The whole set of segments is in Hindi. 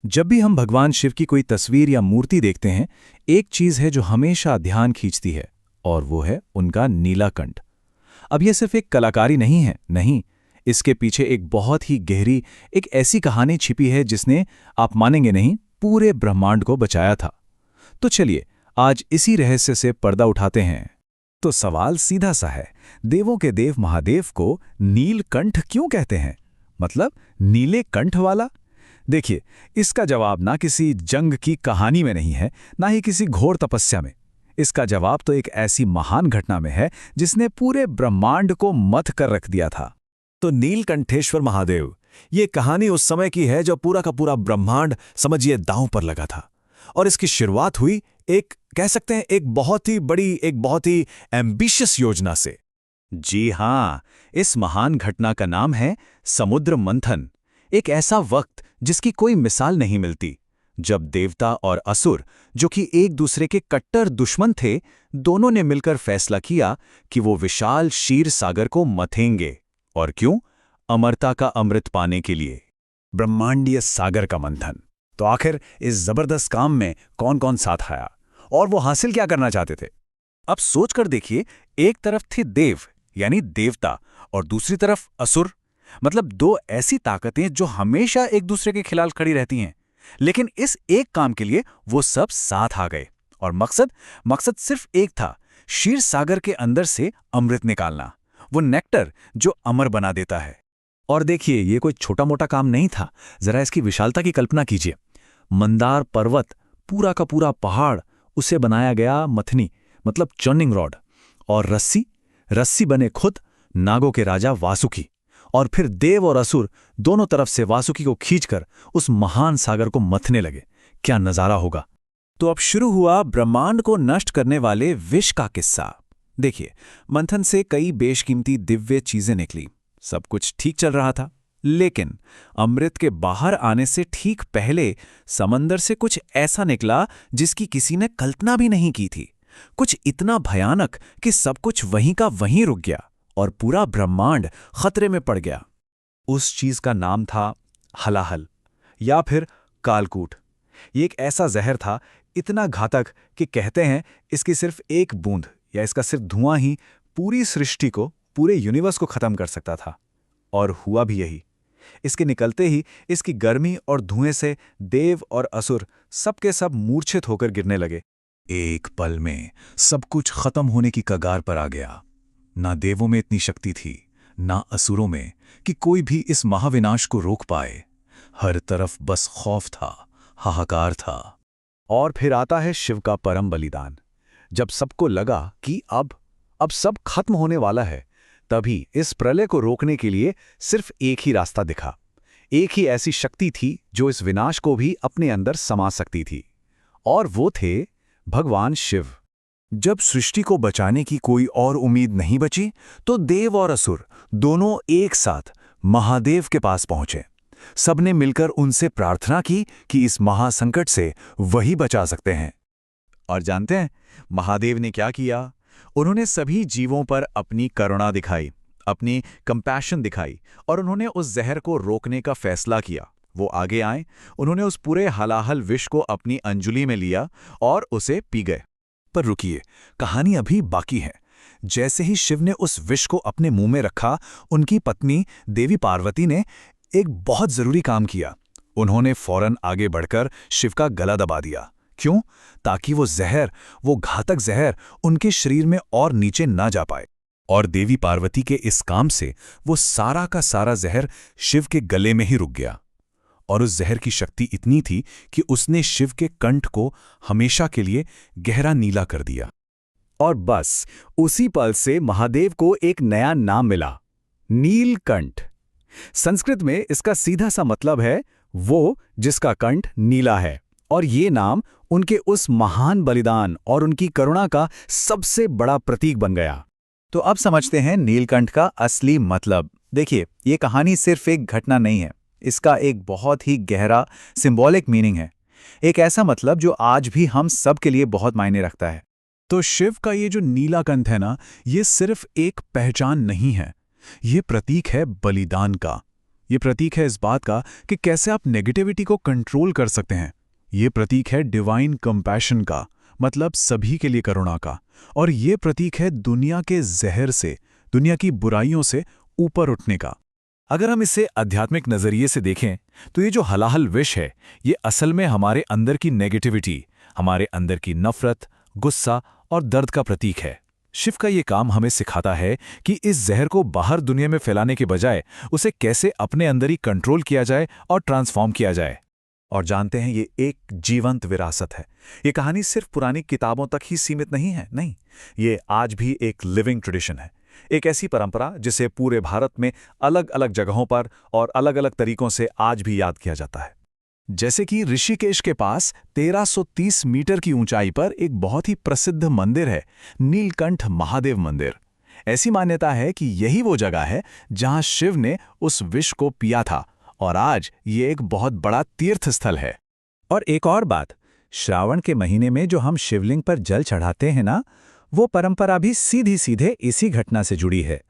जब भी हम भगवान शिव की कोई तस्वीर या मूर्ति देखते हैं, एक चीज है जो हमेशा ध्यान खींचती है, और वो है उनका नीलाकंठ। अब यह सिर्फ एक कलाकारी नहीं है, नहीं, इसके पीछे एक बहुत ही गहरी, एक ऐसी कहानी छिपी है जिसने, आप मानेंगे नहीं, पूरे ब्रह्मांड को बचाया था। तो चलिए, आज इसी रहस्य से पर्दा उठाते हैं। तो सवाल सीधा सा है, देवों के देव महादेव को नीलकंठ क्यों कहते हैं? मतलब नीले कंठ वाला? देखिए, इसका जवाब ना किसी जंग की कहानी में नहीं है, ना ही किसी घोर तपस्या में। इसका जवाब तो एक ऐसी महान घटना में है जिसने पूरे ब्रह्मांड को मथ कर रख दिया था। तो नीलकंठेश्वर महादेव, ये कहानी उस समय की है जब पूरा का पूरा ब्रह्मांड समझिए दांव पर लगा था। और इसकी शुरुआत हुई एक, कह सकते हैं, एक बहुत ही बड़ी, एक बहुत ही एम्बिशियस योजना से। जी हाँ, इस महान घटना का नाम है समुद्र मंथन। एक ऐसा वक्त जिसकी कोई मिसाल नहीं मिलती, जब देवता और असुर, जो कि एक दूसरे के कट्टर दुश्मन थे, दोनों ने मिलकर फैसला किया कि वो विशाल क्षीर सागर को मथेंगे। और क्यों? अमरता का अमृत पाने के लिए। ब्रह्मांडीय सागर का मंथन। तो आखिर इस जबरदस्त काम में कौन कौन साथ आया, और वो हासिल क्या करना चाहते थे? अब सोच कर देखिए, एक तरफ थे देव यानी देवता, और दूसरी तरफ असुर, मतलब दो ऐसी ताकतें जो हमेशा एक दूसरे के खिलाफ खड़ी रहती हैं। लेकिन इस एक काम के लिए वो सब साथ आ गए, और मकसद सिर्फ एक था, क्षीर सागर के अंदर से अमृत निकालना, वो नेक्टर जो अमर बना देता है। और देखिए, ये कोई छोटा मोटा काम नहीं था। जरा इसकी विशालता की कल्पना कीजिए। मंदार पर्वत, पूरा का पूरा पहाड़, उसे बनाया गया मथनी, मतलब चर्निंग रॉड, और रस्सी बने खुद नागों के राजा वासुकी, और फिर देव और असुर दोनों तरफ से वासुकी को खींचकर उस महान सागर को मथने लगे। क्या नजारा होगा। तो अब शुरू हुआ ब्रह्मांड को नष्ट करने वाले विष का किस्सा। देखिए, मंथन से कई बेशकीमती दिव्य चीजें निकली, सब कुछ ठीक चल रहा था। लेकिन अमृत के बाहर आने से ठीक पहले समंदर से कुछ ऐसा निकला जिसकी किसी ने कल्पना भी नहीं की थी। कुछ इतना भयानक कि सब कुछ वहीं का वहीं रुक गया और पूरा ब्रह्मांड खतरे में पड़ गया। उस चीज का नाम था हलाहल, या फिर कालकूट। ये एक ऐसा जहर था, इतना घातक कि कहते हैं इसकी सिर्फ एक बूंद या इसका सिर्फ धुआं ही पूरी सृष्टि को, पूरे यूनिवर्स को खत्म कर सकता था। और हुआ भी यही। इसके निकलते ही इसकी गर्मी और धुएं से देव और असुर सबके सब मूर्छित होकर गिरने लगे। एक पल में सब कुछ खत्म होने की कगार पर आ गया। ना देवों में इतनी शक्ति थी, ना असुरों में, कि कोई भी इस महाविनाश को रोक पाए। हर तरफ बस खौफ था, हाहाकार था। और फिर आता है शिव का परम बलिदान। जब सबको लगा कि अब सब खत्म होने वाला है, तभी इस प्रलय को रोकने के लिए सिर्फ एक ही रास्ता दिखा। एक ही ऐसी शक्ति थी जो इस विनाश को भी अपने अंदर समा सकती थी, और वो थे भगवान शिव। जब सृष्टि को बचाने की कोई और उम्मीद नहीं बची, तो देव और असुर दोनों एक साथ महादेव के पास पहुंचे। सबने मिलकर उनसे प्रार्थना की कि इस महासंकट से वही बचा सकते हैं। और जानते हैं महादेव ने क्या किया? उन्होंने सभी जीवों पर अपनी करुणा दिखाई, अपनी कंपैशन दिखाई, और उन्होंने उस जहर को रोकने का फैसला किया। वो आगे आए, उन्होंने उस पूरे हलाहल विष को अपनी अंजुलि में लिया और उसे पी गए। पर रुकिए, कहानी अभी बाकी है। जैसे ही शिव ने उस विष को अपने मुंह में रखा, उनकी पत्नी देवी पार्वती ने एक बहुत जरूरी काम किया। उन्होंने फौरन आगे बढ़कर शिव का गला दबा दिया। क्यों? ताकि वो घातक जहर उनके शरीर में और नीचे ना जा पाए। और देवी पार्वती के इस काम से वो सारा का सारा जहर शिव के गले में ही रुक गया। और उस जहर की शक्ति इतनी थी कि उसने शिव के कंठ को हमेशा के लिए गहरा नीला कर दिया। और बस उसी पल से महादेव को एक नया नाम मिला, नीलकंठ। संस्कृत में इसका सीधा सा मतलब है वो जिसका कंठ नीला है। और ये नाम उनके उस महान बलिदान और उनकी करुणा का सबसे बड़ा प्रतीक बन गया। तो अब समझते हैं नीलकंठ का असली मतलब। देखिए, ये कहानी सिर्फ एक घटना नहीं है, इसका एक बहुत ही गहरा सिंबॉलिक मीनिंग है। एक ऐसा मतलब जो आज भी हम सब के लिए बहुत मायने रखता है। तो शिव का ये जो नीलाकंठ है ना, ये सिर्फ एक पहचान नहीं है, ये प्रतीक है बलिदान का, ये प्रतीक है इस बात का कि कैसे आप नेगेटिविटी को कंट्रोल कर सकते हैं। ये प्रतीक है डिवाइन कंपैशन का, मतलब सभी के लिए करुणा का। और ये प्रतीक है दुनिया के जहर से, दुनिया की बुराइयों से ऊपर उठने का। अगर हम इसे आध्यात्मिक नजरिए से देखें तो ये जो हलाहल विष है, ये असल में हमारे अंदर की नेगेटिविटी, हमारे अंदर की नफरत, गुस्सा और दर्द का प्रतीक है। शिव का ये काम हमें सिखाता है कि इस जहर को बाहर दुनिया में फैलाने के बजाय उसे कैसे अपने अंदर ही कंट्रोल किया जाए और ट्रांसफॉर्म किया जाए। और जानते हैं, ये एक जीवंत विरासत है। ये कहानी सिर्फ पुरानी किताबों तक ही सीमित नहीं है, नहीं, ये आज भी एक लिविंग ट्रेडिशन है। एक ऐसी परंपरा जिसे पूरे भारत में अलग अलग जगहों पर और अलग अलग तरीकों से आज भी याद किया जाता है। जैसे कि ऋषिकेश के पास 1330 मीटर की ऊंचाई पर एक बहुत ही प्रसिद्ध मंदिर है, नीलकंठ महादेव मंदिर। ऐसी मान्यता है कि यही वो जगह है जहां शिव ने उस विष को पिया था, और आज ये एक बहुत बड़ा तीर्थ स्थल है। और एक और बात, श्रावण के महीने में जो हम शिवलिंग पर जल चढ़ाते हैं ना, वो परंपरा भी सीधी सीधे इसी घटना से जुड़ी है।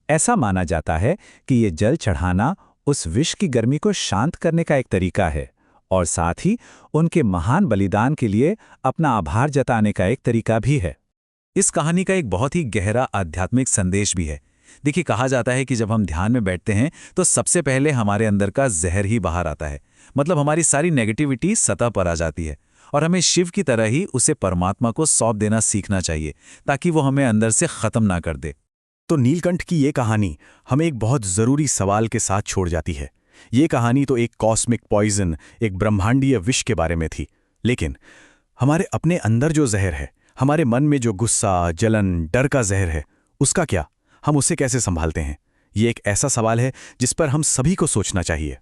ऐसा माना जाता है कि ये जल चढ़ाना उस विष की गर्मी को शांत करने का एक तरीका है, और साथ ही उनके महान बलिदान के लिए अपना आभार जताने का एक तरीका भी है। इस कहानी का एक बहुत ही गहरा आध्यात्मिक संदेश भी है। देखिए, कहा जाता है कि जब हम ध्यान में बैठते हैं तो सबसे पहले हमारे अंदर का जहर ही बाहर आता है, मतलब हमारी सारी नेगेटिविटी सतह पर आ जाती है, और हमें शिव की तरह ही उसे परमात्मा को सौंप देना सीखना चाहिए, ताकि वो हमें अंदर से खत्म ना कर दे। तो नीलकंठ की ये कहानी हमें एक बहुत ज़रूरी सवाल के साथ छोड़ जाती है। ये कहानी तो एक कॉस्मिक पॉइजन, एक ब्रह्मांडीय विष के बारे में थी, लेकिन हमारे अपने अंदर जो जहर है, हमारे मन में जो गुस्सा, जलन, डर का जहर है, उसका क्या? हम उसे कैसे संभालते हैं? ये एक ऐसा सवाल है जिस पर हम सभी को सोचना चाहिए।